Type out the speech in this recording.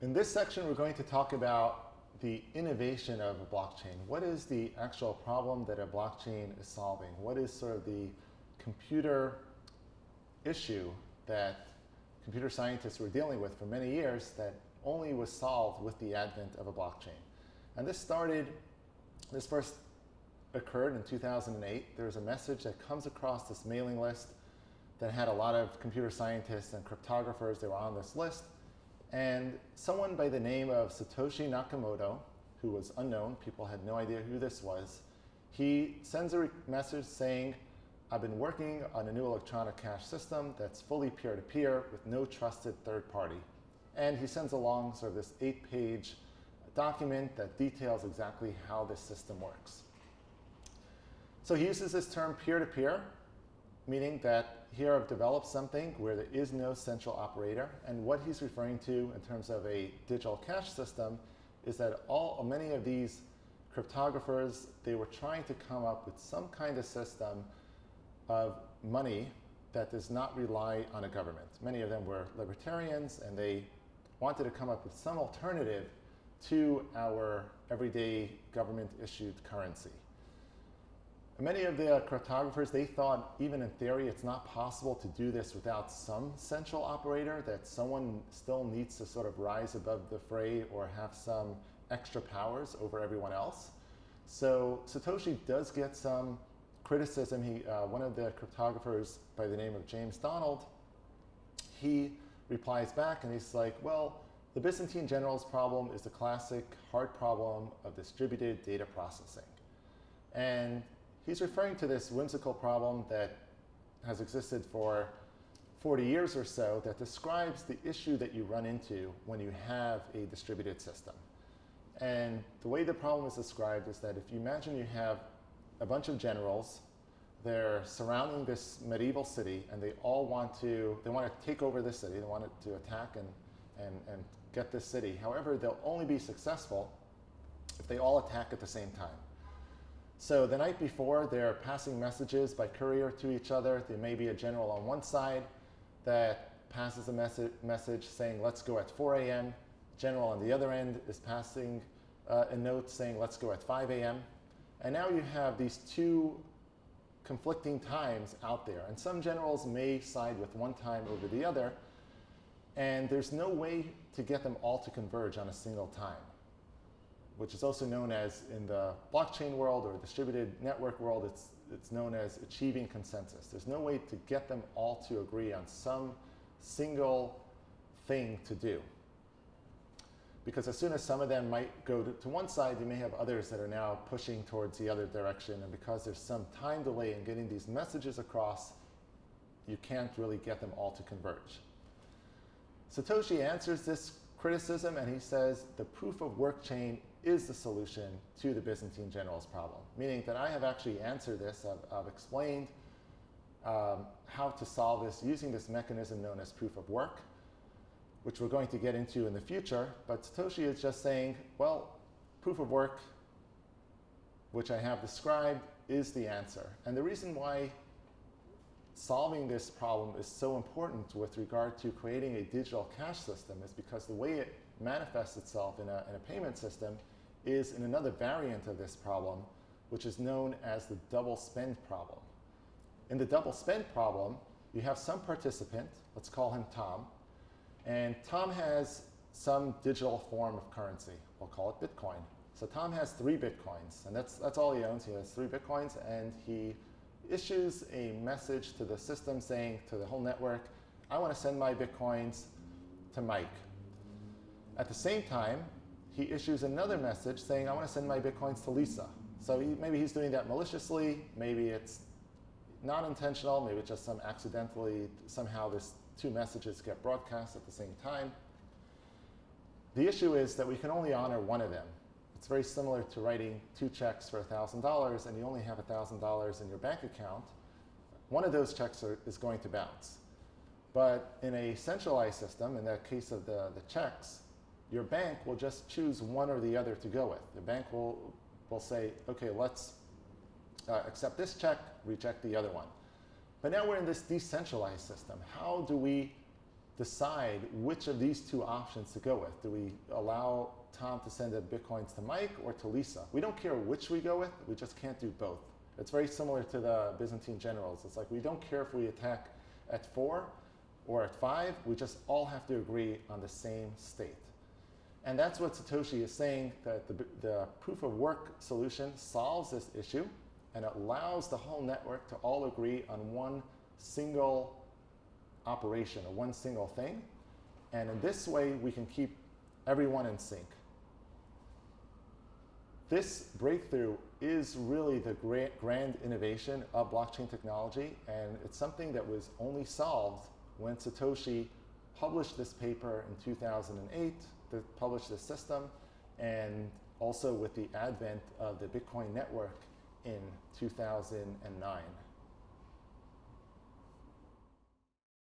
In this section, we're going to talk about the innovation of a blockchain. What is the actual problem that a blockchain is solving? What is sort of the computer issue that computer scientists were dealing with for many years that only was solved with the advent of a blockchain? And this first occurred in 2008. There's a message that comes across this mailing list that had a lot of computer scientists and cryptographers that were on this list. And someone by the name of Satoshi Nakamoto, who was unknown, people had no idea who this was, he sends a message saying, I've been working on a new electronic cash system that's fully peer-to-peer with no trusted third party. And he sends along sort of this 8-page document that details exactly how this system works. So he uses this term peer-to-peer, meaning that here I've developed something where there is no central operator. And what he's referring to in terms of a digital cash system is that many of these cryptographers, they were trying to come up with some kind of system of money that does not rely on a government. Many of them were libertarians, and they wanted to come up with some alternative to our everyday government-issued currency. Many of the cryptographers, they thought, even in theory, it's not possible to do this without some central operator, that someone still needs to sort of rise above the fray or have some extra powers over everyone else. So Satoshi does get some criticism. One of the cryptographers by the name of James Donald, he replies back and he's like, well, the Byzantine generals problem is the classic hard problem of distributed data processing. And he's referring to this whimsical problem that has existed for 40 years or so that describes the issue that you run into when you have a distributed system. And the way the problem is described is that if you imagine you have a bunch of generals, they're surrounding this medieval city, and they want to take over this city, they want to attack and get this city. However, they'll only be successful if they all attack at the same time. So the night before, they're passing messages by courier to each other. There may be a general on one side that passes a message saying, let's go at 4 a.m. General on the other end is passing a note saying, let's go at 5 a.m. And now you have these two conflicting times out there. And some generals may side with one time over the other. And there's no way to get them all to converge on a single time, which is also known as, in the blockchain world or distributed network world, it's known as achieving consensus. There's no way to get them all to agree on some single thing to do. Because as soon as some of them might go to one side, you may have others that are now pushing towards the other direction. And because there's some time delay in getting these messages across, you can't really get them all to converge. Satoshi answers this criticism, and he says the proof of work chain is the solution to the Byzantine generals problem, meaning that I have actually answered this. I've explained how to solve this using this mechanism known as proof of work, which we're going to get into in the future. But Satoshi is just saying, well, proof of work, which I have described, is the answer. And the reason why solving this problem is so important with regard to creating a digital cash system is because the way it manifests itself in a payment system is in another variant of this problem, which is known as the double spend problem. In the double spend problem, you have some participant, let's call him Tom, and Tom has some digital form of currency. We'll call it Bitcoin. So Tom has 3 Bitcoins, and that's all he owns. He has 3 Bitcoins, and he issues a message to the system saying to the whole network, I want to send my Bitcoins to Mike. At the same time, he issues another message saying, I want to send my Bitcoins to Lisa. So maybe he's doing that maliciously, maybe it's not intentional, maybe it's just somehow these 2 messages get broadcast at the same time. The issue is that we can only honor one of them. It's very similar to writing 2 checks for $1,000 and you only have $1,000 in your bank account. One of those checks is going to bounce. But in a centralized system, in the case of the checks, your bank will just choose one or the other to go with. The bank will say, okay, let's accept this check, reject the other one. But now we're in this decentralized system. How do we decide which of these two options to go with. Do we allow Tom to send the Bitcoins to Mike or to Lisa? We don't care which we go with, we just can't do both. It's very similar to the Byzantine generals. It's like we don't care if we attack at 4 or at 5, we just all have to agree on the same state. And that's what Satoshi is saying, that the proof of work solution solves this issue and allows the whole network to all agree on one single operation or one single thing. And in this way, we can keep everyone in sync. This breakthrough is really the grand innovation of blockchain technology, and it's something that was only solved when Satoshi published this paper in 2008, to publish this system, and also with the advent of the Bitcoin network in 2009.